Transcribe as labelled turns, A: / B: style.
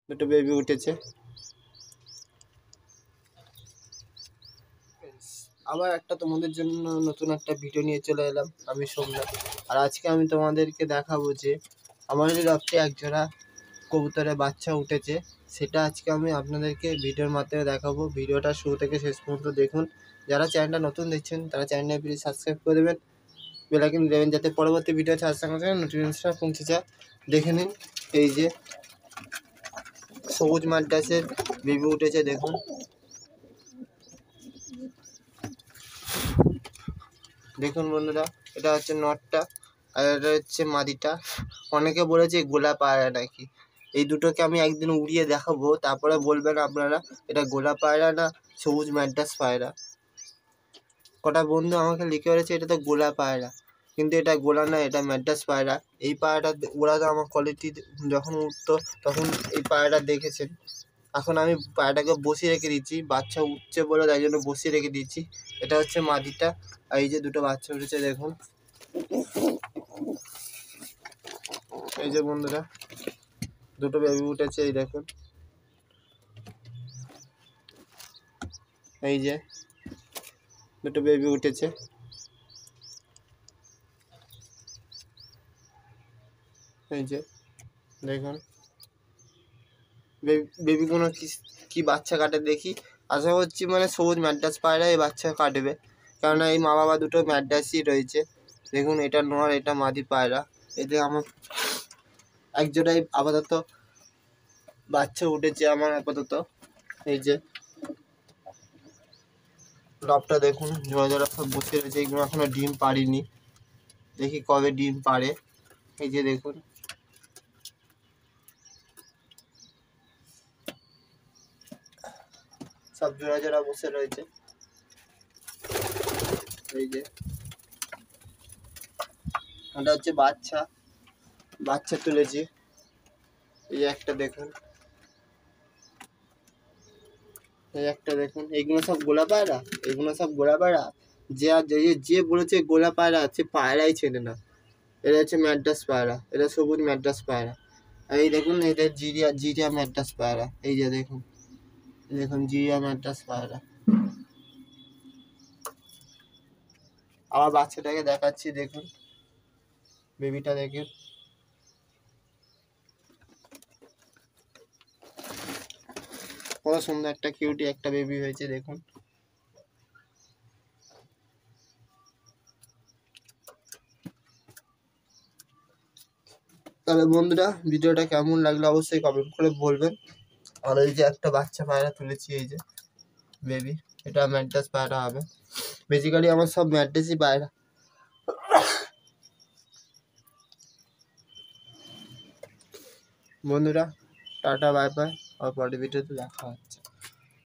A: দুটো বেবি উঠেছে। আবার একটা তোমাদের জন্য নতুন একটা ভিডিও নিয়ে চলে এলাম, আমি সোমনাথ। আর আজকে আমি তোমাদেরকে দেখাবো যে আমাদের লফটে একজোড়া কবুতরের বাচ্চা উঠেছে। সেটা আজকে আমি আপনাদেরকে ভিডিওর মাধ্যমে দেখাবো। ভিডিওটা শুরু থেকে শেষ পর্যন্ত দেখুন। যারা চ্যানেলটা নতুন দেখছেন তারা চ্যানেলটা প্লিজ সাবস্ক্রাইব করে দেবেন, বেল আইকন দেবেন, যাতে পরবর্তী ভিডিও ছাড়ার সঙ্গে সঙ্গে নোটিফিকেশনটা পৌঁছে যায়। দেখে নিন, এই যে সবুজ মাদ্রাসের বেবি উঠেছে দেখুন। দেখুন বন্ধুরা, এটা হচ্ছে নটটা আর এটা হচ্ছে মাদিটা। অনেকে বলেছে গোলা পায়রা নাকি। এই দুটোকে আমি একদিন উড়িয়ে দেখাবো, তারপরে বলবেন আপনারা এটা গোলা পায়রা না সবুজ ম্যাড্রাস পায়রা। কটা বন্ধু আমাকে লিখে বলেছে এটা তো গোলা পায়রা, কিন্তু এটা গোলা না, এটা ম্যাড্রাস পায়রা। এই পায়রাটা ওরা তো আমার কোয়ালিটি যখন উঠতো তখন এই পায়রাটা দেখেছেন। এখন আমি পায়রাটাকে বসিয়ে রেখে দিচ্ছি, বাচ্চা উঠছে বলে তাই জন্য বসিয়ে রেখে দিচ্ছি। এটা হচ্ছে মাদিটা আর এই যে দুটো বাচ্চা উঠেছে দেখুন। এই যে বন্ধুরা দুটো বেবি উঠেছে, এই দেখুন। এই যে দুটো বেবি উঠেছে, এই যে দেখুন। বেবি কোনো কি বাচ্চা কাটে দেখি। আশা করছি মানে সবুজ ম্যাড্রাস পায়রা এই বাচ্চা কাটবে, কেননা এই মা বাবা দুটো ম্যাড্রাসই রয়েছে। দেখুন এটা নর, এটা মাদি পায়রা। এতে আমার একজোড়াই আপাতত বাচ্চা উঠেছে আমার আপাতত। এই যে লবটা দেখুন, জোড়া জোড়া সব বসে রয়েছে। এগুলো এখনো ডিম পারিনি, দেখি কবে ডিম পারে। এই যে দেখুন, সব জোড়া জোড়া বসে রয়েছে। এই যে ওটা হচ্ছে বাচ্চা, বাচ্চা তুলেছি। এই একটা দেখুন, এই একটা দেখুন। এইগুলো সব গোলা পায়রা, এগুলো সব গোলা পায়রা। যে বলেছে গোলা পায়রা, সে পায়রাই চেনে না। এটা হচ্ছে ম্যাড্রাস পায়রা, এটা সবুজ ম্যাড্রাস পায়রা। এই দেখুন, এটা জিরিয়া ম্যাড্রাস পায়রা। এই যে দেখুন, দেখুন জিরিয়া ম্যাড্রাস পায়রা। আবার বাচ্চাটাকে দেখাচ্ছি দেখুন, বেবিটা দেখুন। কত সুন্দর একটা কিউটি একটা বেবি হয়েছে দেখুন। তাহলে বন্ধুরা ভিডিওটা কেমন লাগলো অবশ্যই কমেন্ট করে বলবেন। আর এই যে একটা বাচ্চা পায়রা তুলেছি, এই যে বেবি, এটা ম্যাড্রাস পায়রা হবে। বেসিক্যালি আমার সব ম্যাড্রাসই পায়রা। বন্ধুরা টাটা বাই বাই, আর পরের ভিডিওতে দেখা হচ্ছে।